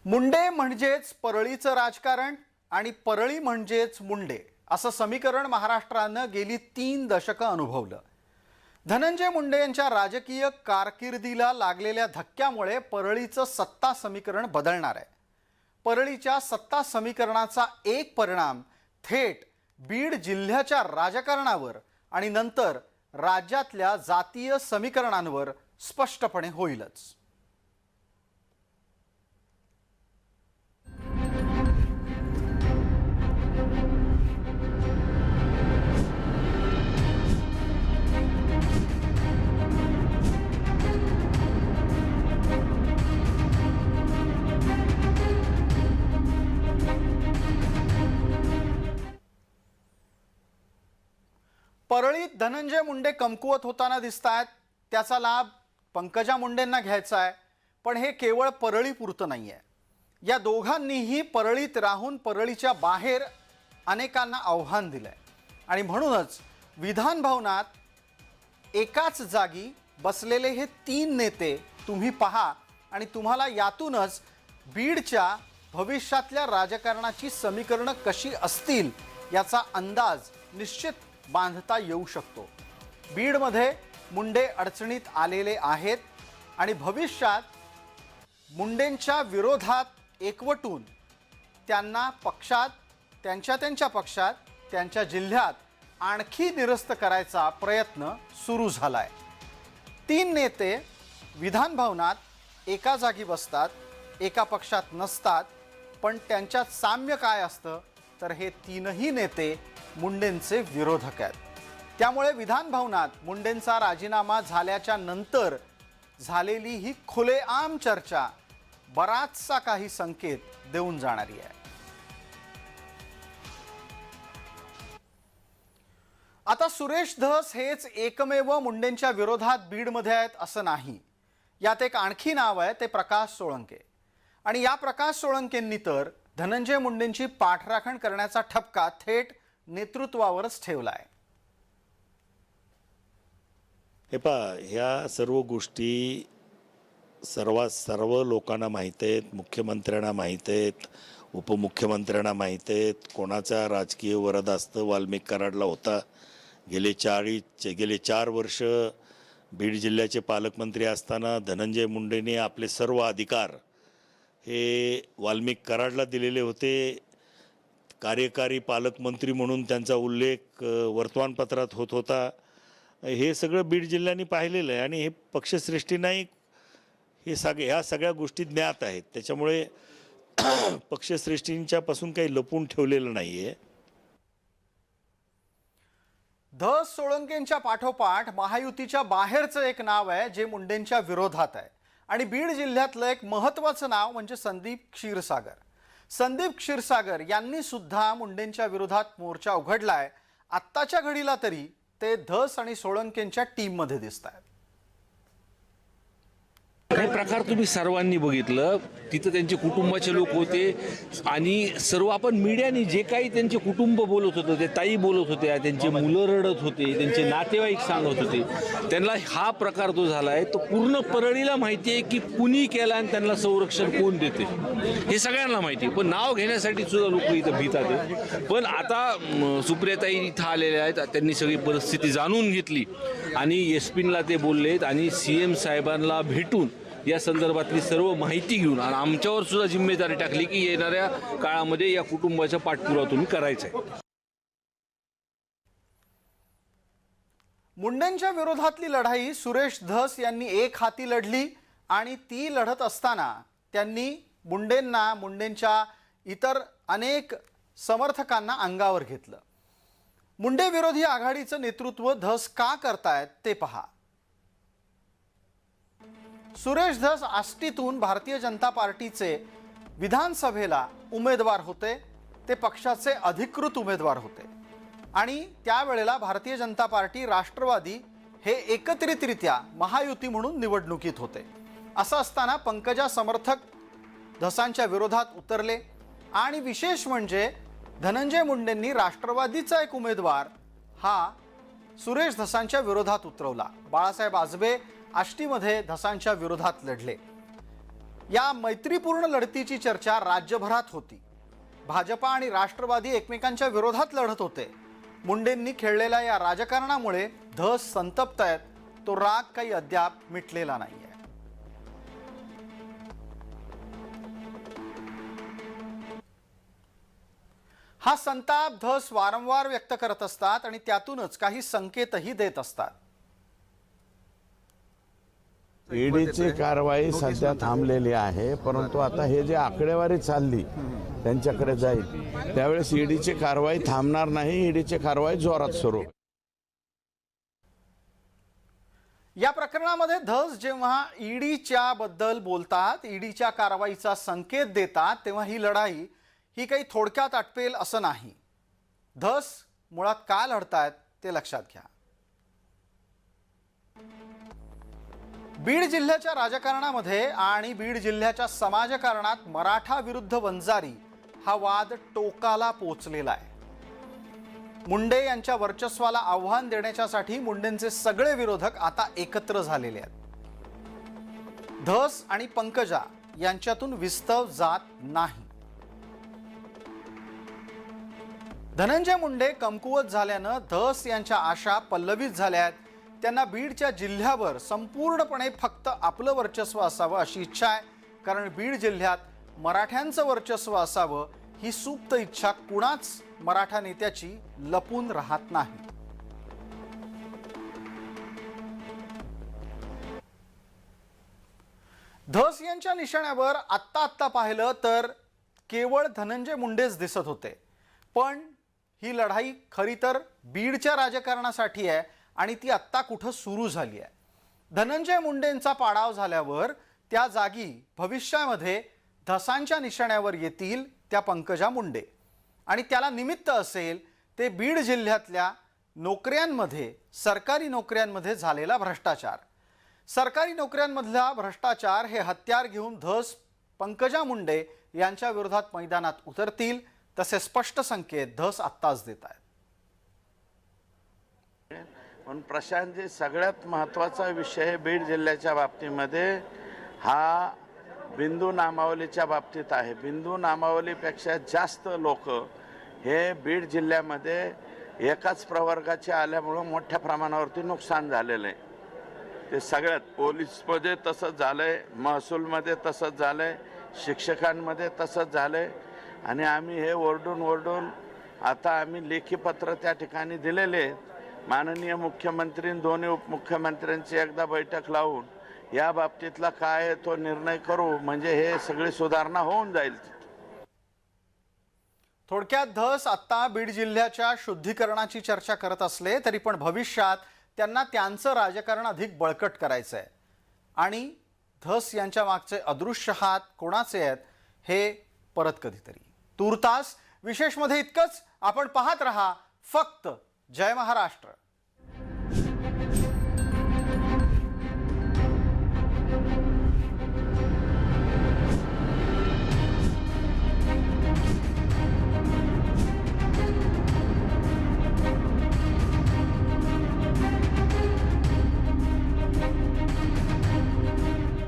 मुंडे म्हणजेच परळीचं राजकारण आणि परळी म्हणजेच मुंडे असं समीकरण महाराष्ट्रानं गेली 3 दशकं अनुभवलं। धनंजय मुंडे यांच्या राजकीय कारकिर्दीला लागलेल्या धक्क्यामुळे परळीचं सत्ता समीकरण बदलणार आहे। परळीच्या सत्ता समीकरणाचा एक परिणाम थेट बीड जिल्ह्याच्या राजकारणावर आणि नंतर राज्यातल्या जातीय समीकरणांवर स्पष्टपणे होईलच। परळीत धनंजय मुंडे कमकुवत होताना दिसतात। त्याचा लाभ पंकजा मुंडेंना घ्यायचा आहे, पण हे केवळ परळीपुरतं नाहीये। या दोघांनीही परळीत राहून परळीच्या बाहेर अनेकांना आव्हान दिलंय आणि म्हणूनच विधान भवनात एकाच जागी बसलेले हे 3 नेते तुम्ही पहा आणि तुम्हाला यातूनच बीडच्या भविष्यातल्या राजकारणाची समीकरणं कशी असतील याचा अंदाज निश्चित बांधता येऊ शकतो। बीडमध्ये मुंडे अडचणीत आलेले आहेत आणि भविष्यात मुंडेंच्या विरोधात एकवटून त्यांना पक्षात त्यांच्या पक्षात त्यांच्या जिल्ह्यात आणखी निरस्त करायचा प्रयत्न सुरू झालाय। 3 नेते विधान भवनात एका जागी बसतात, एका पक्षात नसतात, पण त्यांच्यात साम्य काय असतं तर हे 3ही नेते मुंडेंचे विरोधक आहेत। त्यामुळे विधान भवनात मुंडेंचा राजीनामा झाल्याच्या नंतर झालेली ही खुलेआम चर्चा बराचसा काही संकेत देऊन जाणारी आहे। आता सुरेश धस हेच एकमेव मुंडेंच्या विरोधात बीडमध्ये आहेत असं नाही। यात एक आणखी नाव आहे, ते प्रकाश सोळंके। आणि या प्रकाश सोळंकेंनी तर धनंजय मुंडेंची पाठराखण करण्याचा ठपका थेट नेतृत्वावरच ठेवला आहे। हे पहा, ह्या सर्व गोष्टी सर्व लोकांना माहीत आहेत, मुख्यमंत्र्यांना माहीत आहेत, उपमुख्यमंत्र्यांना माहीत आहेत। कोणाचा राजकीय वरदहस्त वाल्मिक कराडला होता। गेले 4 वर्ष बीड जिल्ह्याचे पालकमंत्री असताना धनंजय मुंडेंनी आपले सर्व अधिकार हे वाल्मिक कराडला दिलेले होते। कार्यकारी पालकमंत्री म्हणून त्यांचा उल्लेख वर्तमानपत्रात होत होता। हे सगळं बीड जिल्ह्याने पाहिलेलं आहे आणि हे पक्षश्रेष्ठींनाही ह्या सगळ्या गोष्टी ज्ञात आहेत। त्याच्यामुळे पक्षश्रेष्ठींच्यापासून काही लपून ठेवलेलं नाही आहे। धस सोळंकेंच्या पाठोपाठ महायुतीच्या बाहेरचं एक नाव आहे जे मुंडेंच्या विरोधात आहे आणि बीड जिल्ह्यातलं एक महत्त्वाचं नाव म्हणजे संदीप क्षीरसागर। संदीप क्षीरसागर यांनी सुद्धा मुंडेंच्या विरोधात मोर्चा उघडलाय। आत्ताच्या घडीला तरी ते धस आणि सोळंकेंच्या टीममध्ये दिसतात। हे प्रकार तुम्ही सर्वांनी बघितलं। तिथं त्यांचे कुटुंबाचे लोक होते आणि सर्व आपण मीडियाने जे काही त्यांचे कुटुंब बोलत होतं, ते ताई बोलत होत्या, त्यांचे मुलं रडत होते, त्यांचे नातेवाईक सांगत होते। त्यांना हा प्रकार जो झाला आहे तो पूर्ण परळीला माहिती आहे की कुणी केला आणि त्यांना संरक्षण कोण देते हे सगळ्यांना माहिती आहे। पण नाव घेण्यासाठी सुद्धा लोक इथं भीतात आहेत। पण आता सुप्रियाताई इथं आलेल्या आहेत, त्यांनी सगळी परिस्थिती जाणून घेतली आणि एसपीला ते बोललेत आणि CM साहेबांना भेटून या संदर्भातली सर्व माहिती घेऊन आणि आमच्यावर सुद्धा जिम्मेदारी टाकली की येणाऱ्या काळामध्ये या कुटुंबाचा पाठपुरावा तुम्ही करायचा आहे। मुंडेंच्या विरोधातली लढाई सुरेश धस यांनी एक हाती लढली आणि ती लढत असताना त्यांनी मुंडेंच्या इतर अनेक समर्थकांना अंगावर घेतलं। मुंडे विरोधी आघाडीचं नेतृत्व धस का करतायत ते पहा। सुरेश धस आष्टीतून भारतीय जनता पार्टीचे विधानसभेला उमेदवार होते। ते पक्षाचे अधिकृत उमेदवार होते आणि त्यावेळेला भारतीय जनता पार्टी राष्ट्रवादी हे एकत्रितरित्या महायुती म्हणून निवडणुकीत होते। असं असताना पंकजा समर्थक धसांच्या विरोधात उतरले आणि विशेष म्हणजे धनंजय मुंडेंनी राष्ट्रवादीचा एक उमेदवार हा सुरेश धसांच्या विरोधात उतरवला। बाळासाहेब आजबे आष्टीमध्ये धसांच्या विरोधात लढले। या मैत्रीपूर्ण लढतीची चर्चा राज्यभरात होती. भाजपा आणि राष्ट्रवादी एकमेकांच्या विरोधात लढत होते. मुंडेंनी खेळलेल्या या राजकारणामुळे धस संतप्त आहेत. तो राग काही अद्याप मिटलेला नाहीये. हा संताप धस वारंवार व्यक्त करत असतात आणि त्यातूनच काही संकेतही देत असतात. ईडीची कारवाई सध्या थांबलेली आहे, परंतु आता हे जे आकडेवारी चालली त्यांच्याकडे जाईल त्यावेळेस ईडीची कारवाई थांबणार नाही. ईडीची कारवाई जोरात सुरू. या प्रकरणामध्ये धस जेव्हा ईडीच्या बद्दल बोलतात, ईडीच्या कारवाईचा संकेत देतात, तेव्हा ही लढाई ही काही थोडक्यात आटपेल असं नाही. धस मुळात का लढतायत ते लक्षात घ्या. बीड जिल्ह्याच्या राजकारणामध्ये आणि बीड जिल्ह्याच्या समाजकारणात मराठा विरुद्ध वंजारी हा वाद टोकाला पोचलेला आहे. मुंडे यांच्या वर्चस्वाला आव्हान देण्यासाठी मुंडेंचे सगळे विरोधक आता एकत्र झालेले आहेत. धस आणि पंकजा यांच्यातून विस्तव जात नाही. धनंजय मुंडे कमकुवत झाल्यानं धस यांच्या आशा पल्लवित झाल्या आहेत. त्यांना बीडच्या जिल्ह्यावर संपूर्णपणे फक्त आपलं वर्चस्व असावं अशी इच्छा आहे. कारण बीड जिल्ह्यात मराठ्यांचं वर्चस्व असावं ही सुप्त इच्छा कुणाच मराठा नेत्याची लपून राहत नाही. धस यांच्या निशाण्यावर आत्ता पाहिलं तर केवळ धनंजय मुंडेच दिसत होते. पण ही लढाई खरी तर बीडच्या राजकारणासाठी आहे आणि ती आत्ता कुठं सुरू झाली आहे. धनंजय मुंडेंचा पाडाव झाल्यावर त्या जागी भविष्यामध्ये धसांच्या निशाण्यावर येतील त्या पंकजा मुंडे. आणि त्याला निमित्त असेल ते बीड जिल्ह्यातल्या नोकऱ्यांमध्ये, सरकारी नोकऱ्यांमध्ये झालेला भ्रष्टाचार. सरकारी नोकऱ्यांमधला भ्रष्टाचार हे हत्यार घेऊन धस पंकजा मुंडे यांच्या विरोधात मैदानात उतरतील. तसे स्पष्ट संकेत धस आत्ताच देत आहेत. पण प्रशांतजी, सगळ्यात महत्त्वाचा विषय बीड जिल्ह्याच्या बाबतीमध्ये हा बिंदू नामावलीच्या बाबतीत आहे. बिंदू नामावलीपेक्षा जास्त लोक हे बीड जिल्ह्यामध्ये एकाच प्रवर्गाचे आल्यामुळं मोठ्या प्रमाणावरती नुकसान झालेलं आहे. ते सगळ्यात पोलीसमध्ये तसंच झालं आहे, महसूलमध्ये तसंच झालं आहे, शिक्षकांमध्ये तसंच झालं आहे. आणि आम्ही हे ओरडून आता आम्ही लेखी पत्र त्या ठिकाणी दिलेले आहेत. माननीय मुख्यमंत्री, दोन्ही उपमुख्यमंत्र्यांची एकदा बैठक लावून या बाबतीतला काय आहे तो निर्णय करू, म्हणजे हे सगळी सुधारणा होऊन जाईल. थोडक्यात धस आत्ता बीड जिल्ह्याच्या शुद्धीकरणाची चर्चा करत असले तरी पण भविष्यात त्यांना त्यांचं राजकारण अधिक बळकट करायचं आहे. आणि धस यांच्या मागचे अदृश्य हात कोणाचे आहेत हे परत कधीतरी. तूर्तास विशेषमध्ये इतकंच. आपण पाहत रहा फक्त जय महाराष्ट्र.